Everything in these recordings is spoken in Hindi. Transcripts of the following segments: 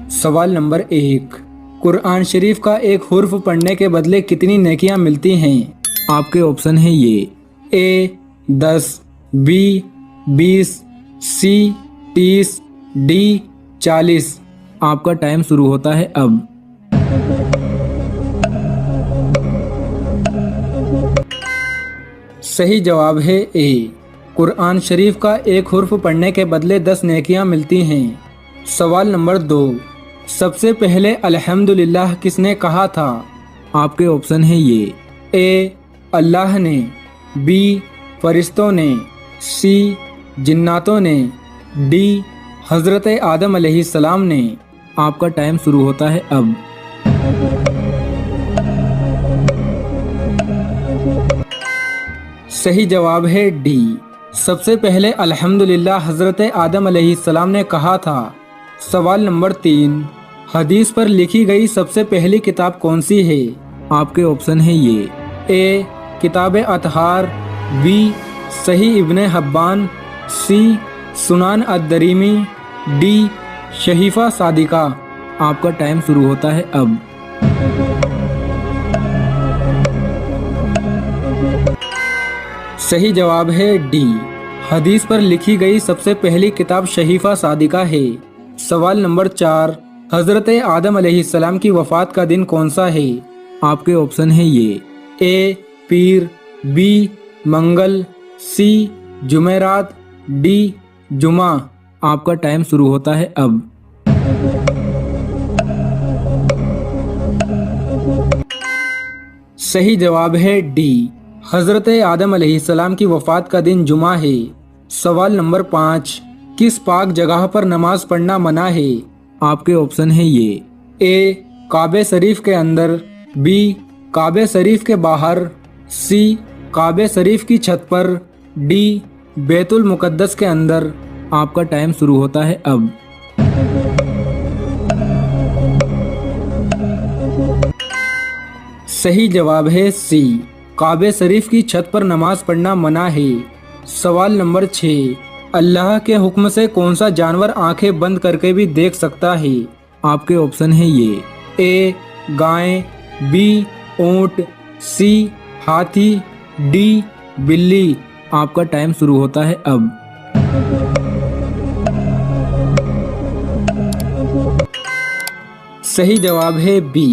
सवाल नंबर 1, कुरान शरीफ का एक हुर्फ पढ़ने के बदले कितनी नेकियां मिलती हैं? आपके ऑप्शन है ये ए 10, बी 20, सी 30, डी 40। आपका टाइम शुरू होता है अब। सही जवाब है ए, कुरान शरीफ का एक हुर्फ पढ़ने के बदले 10 नेकियां मिलती हैं। सवाल नंबर 2, सबसे पहले अल्हम्दुलिल्लाह किसने कहा था? आपके ऑप्शन है ये ए अल्लाह ने, बी फरिश्तों ने, सी जिन्नातों ने, डी हज़रत आदम अलैहिस्सलाम ने। आपका टाइम शुरू होता है अब। सही जवाब है डी, सबसे पहले अल्हम्दुलिल्लाह हज़रत आदम अलैहिस्सलाम ने कहा था। सवाल नंबर 3, हदीस पर लिखी गई सबसे पहली किताब कौन सी है? आपके ऑप्शन है ये ए किताब अतहार, बी सही इब्ने हब्बान, सी सुनान अद-दरीमी, डी शहीफा सादिका। आपका टाइम शुरू होता है अब। सही जवाब है डी, हदीस पर लिखी गई सबसे पहली किताब शहीफा सादिका है। सवाल नंबर 4, हज़रत आदम अलैहिस्सलाम की वफ़ात का दिन कौन सा है? आपके ऑप्शन है ये ए पीर, बी मंगल, सी जुमेरात, डी जुमा। आपका टाइम शुरू होता है अब। सही जवाब है डी, हज़रत आदम अलैहिस्सलाम की वफ़ात का दिन जुमा है। सवाल नंबर 5, किस पाक जगह पर नमाज पढ़ना मना है? आपके ऑप्शन है ये ए काबे शरीफ के अंदर, बी काबे शरीफ के बाहर, सी काबे शरीफ की छत पर, डी बैतुल मुकद्दस के अंदर। आपका टाइम शुरू होता है अब। सही जवाब है सी, काबे शरीफ की छत पर नमाज पढ़ना मना है। सवाल नंबर 6, अल्लाह के हुक्म से कौन सा जानवर आंखें बंद करके भी देख सकता है? आपके ऑप्शन है ये ए गाय, बी ऊंट, सी हाथी, डी बिल्ली। आपका टाइम शुरू होता है अब। सही जवाब है बी,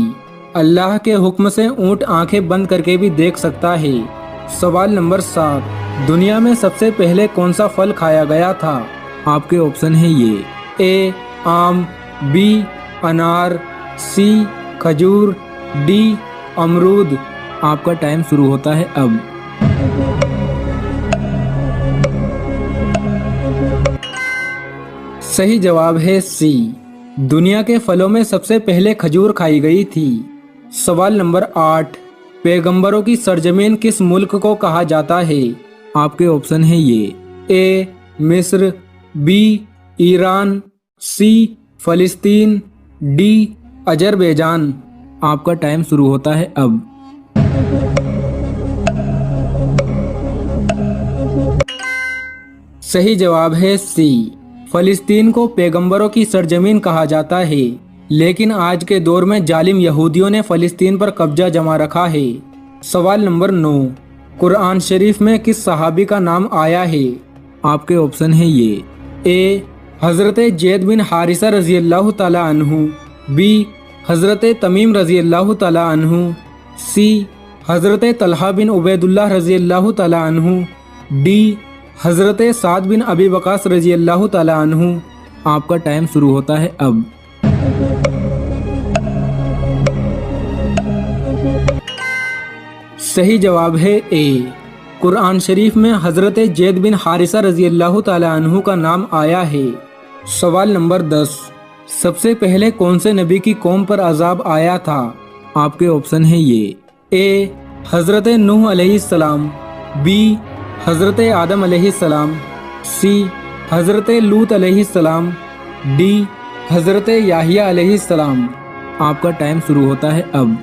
अल्लाह के हुक्म से ऊंट आंखें बंद करके भी देख सकता है। सवाल नंबर 7, दुनिया में सबसे पहले कौन सा फल खाया गया था? आपके ऑप्शन है ये ए आम, बी अनार, सी खजूर, डी अमरूद। आपका टाइम शुरू होता है अब। सही जवाब है सी, दुनिया के फलों में सबसे पहले खजूर खाई गई थी। सवाल नंबर 8, पैगंबरों की सरजमीन किस मुल्क को कहा जाता है? आपके ऑप्शन है ये ए मिस्र, बी ईरान, सी फलिस्तीन, डी अजरबैजान। आपका टाइम शुरू होता है अब। सही जवाब है सी, फलिस्तीन को पैगंबरों की सरजमीन कहा जाता है, लेकिन आज के दौर में जालिम यहूदियों ने फलिस्तीन पर कब्जा जमा रखा है। सवाल नंबर 9, कुरान शरीफ में किस सहाबी का नाम आया है? आपके ऑप्शन है ये ए हज़रत ज़ैद बिन हारिसा रज़ी अल्लाह ताला अन्हु, बी हज़रत तमीम रज़ी अल्लाह ताला अन्हु, सी हज़रत तलहा बिन उबैदुल्लाह रज़ी अल्लाह ताला अन्हु, डी हज़रत साद बिन अबी वक़ास रज़ी अल्लाह ताला अन्हु। आपका टाइम शुरू होता है अब। सही जवाब है ए, कुरान शरीफ में हज़रत ज़ैद बिन हारिसा रज़ी अल्लाह ताला अन्हु का नाम आया है। सवाल नंबर 10, सबसे पहले कौन से नबी की कौम पर अजाब आया था? आपके ऑप्शन है ये ए हज़रत नूह अलैहिस्सलाम, बी हज़रत आदम अलैहिस्सलाम, सी हज़रत लूत अलैहिस्सलाम, डी हज़रत याहिया अलैहिस्सलाम। आपका टाइम शुरू होता है अब।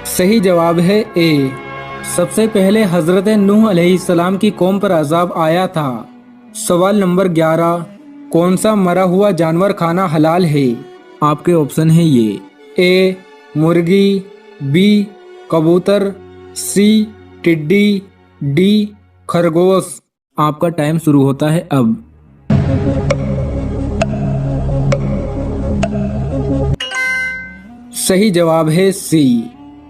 सही जवाब है ए, सबसे पहले हज़रत नूह अलैहिस्सलाम की कौम पर अजाब आया था। सवाल नंबर 11, कौन सा मरा हुआ जानवर खाना हलाल है? आपके ऑप्शन है ये, ए मुर्गी, बी कबूतर, सी टिड्डी, डी खरगोश। आपका टाइम शुरू होता है अब। सही जवाब है सी,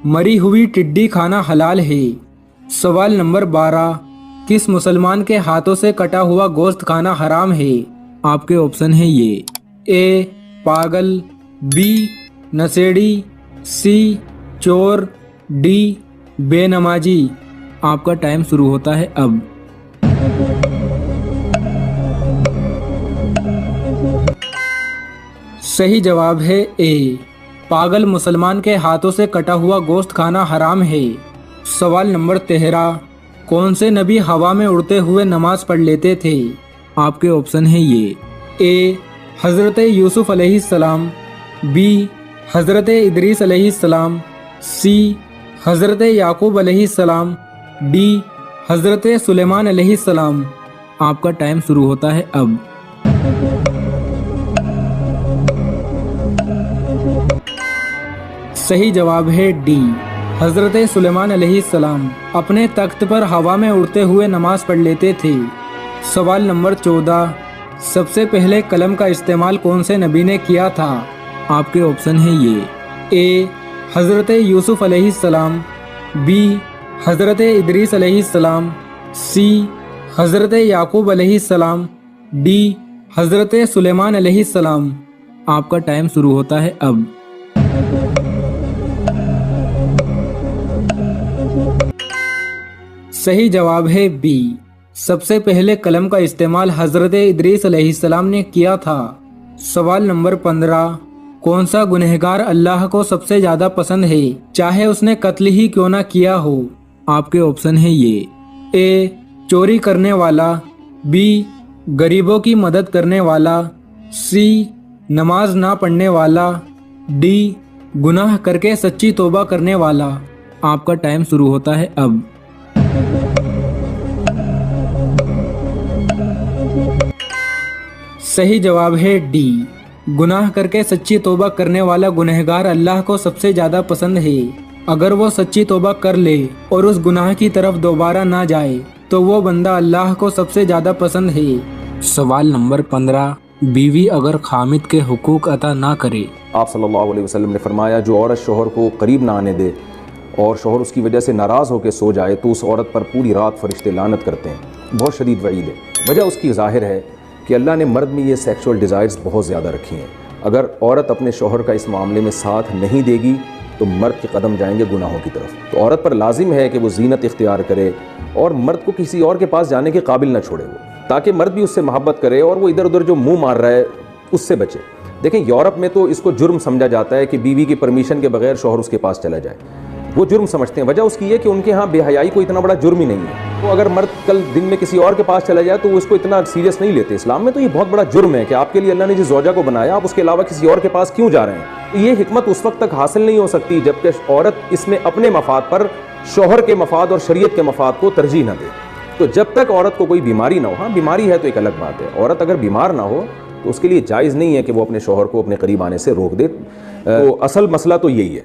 मरी हुई टिड्डी खाना हलाल है। सवाल नंबर 12, किस मुसलमान के हाथों से कटा हुआ गोश्त खाना हराम है? आपके ऑप्शन है ये, ए पागल, बी नशेड़ी, सी चोर, डी बेनमाजी। आपका टाइम शुरू होता है अब। सही जवाब है ए, पागल मुसलमान के हाथों से कटा हुआ गोश्त खाना हराम है। सवाल नंबर 13, कौन से नबी हवा में उड़ते हुए नमाज पढ़ लेते थे? आपके ऑप्शन है ये, ए हज़रत यूसुफ अलैहिस्सलाम, बी हज़रत इदरीस अलैहिस्सलाम, सी हज़रत याकूब अलैहिस्सलाम, डी हज़रत सुलेमान अलैहिस्सलाम। आपका टाइम शुरू होता है अब। सही जवाब है डी, हज़रत सुलेमान अलैहिस्सलाम अपने तख्त पर हवा में उड़ते हुए नमाज पढ़ लेते थे। सवाल नंबर 14, सबसे पहले कलम का इस्तेमाल कौन से नबी ने किया था? आपके ऑप्शन है ये, ए हज़रत यूसुफ अलैहिस्सलाम, बी हज़रत इदरीस अलैहिस्सलाम, सी हज़रत याकूब अलैहिस्सलाम, डी हज़रत सुलेमान अलैहिस्सलाम। आपका टाइम शुरू होता है अब। सही जवाब है बी, सबसे पहले कलम का इस्तेमाल हज़रत इदरीस अलैहिस्सलाम ने किया था। सवाल नंबर 15, कौन सा गुनहगार अल्लाह को सबसे ज्यादा पसंद है, चाहे उसने कत्ल ही क्यों ना किया हो? आपके ऑप्शन है ये, ए चोरी करने वाला, बी गरीबों की मदद करने वाला, सी नमाज ना पढ़ने वाला, डी गुनाह करके सच्ची तौबा करने वाला। आपका टाइम शुरू होता है अब। सही जवाब है डी, गुनाह करके सच्ची तौबा करने वाला गुनहगार अल्लाह को सबसे ज्यादा पसंद है। अगर वो सच्ची तौबा कर ले और उस गुनाह की तरफ दोबारा ना जाए तो वो बंदा अल्लाह को सबसे ज्यादा पसंद है। सवाल नंबर 15, बीवी अगर खामिद के हुकूक अता ना करे? आप सल्लल्लाहु अलैहि वसल्लम ने फरमाया, जो औरत शोहर को करीब ना आने दे और शोहर उसकी वजह से नाराज़ होकर सो जाए तो उस औरत पर पूरी रात फरिश्ते लानत करते हैं। बहुत शदीद वईद है। वजह उसकी ज़ाहिर है कि अल्लाह ने मर्द में ये सेक्सुअल डिज़ायर्स बहुत ज़्यादा रखी हैं। अगर औरत अपने शोहर का इस मामले में साथ नहीं देगी तो मर्द के कदम जाएंगे गुनाहों की तरफ। तो औरत पर लाजिम है कि वो जीनत इख्तियार करे और मर्द को किसी और के पास जाने के काबिल न छोड़े वो, ताकि मर्द भी उससे मोहब्बत करे और वो इधर उधर जो मुंह मार रहा है उससे बचे। देखें, यूरोप में तो इसको जुर्म समझा जाता है कि बीवी की परमिशन के बगैर शोहर उसके पास चला जाए, वो जुर्म समझते हैं। वजह उसकी है कि उनके यहाँ बेहयाई को इतना बड़ा जुर्म ही नहीं है। तो अगर मर्द कल दिन में किसी और के पास चला जाए तो वो इसको इतना सीरियस नहीं लेते। इस्लाम में तो ये बहुत बड़ा जुर्म है कि आपके लिए अल्लाह ने जिस ज़ौजा को बनाया आप उसके अलावा किसी और के पास क्यों जा रहे हैं। तो ये हिकमत उस वक्त तक हासिल नहीं हो सकती जबकि औरत इसमें अपने मफाद पर शोहर के मफाद और शरीयत के मफाद को तरजीह न दे। तो जब तक औरत को कोई बीमारी ना हो, हाँ बीमारी है तो एक अलग बात है, औरत अगर बीमार ना हो तो उसके लिए जायज़ नहीं है कि वो अपने शोहर को अपने करीब आने से रोक दे। तो असल मसला तो यही है।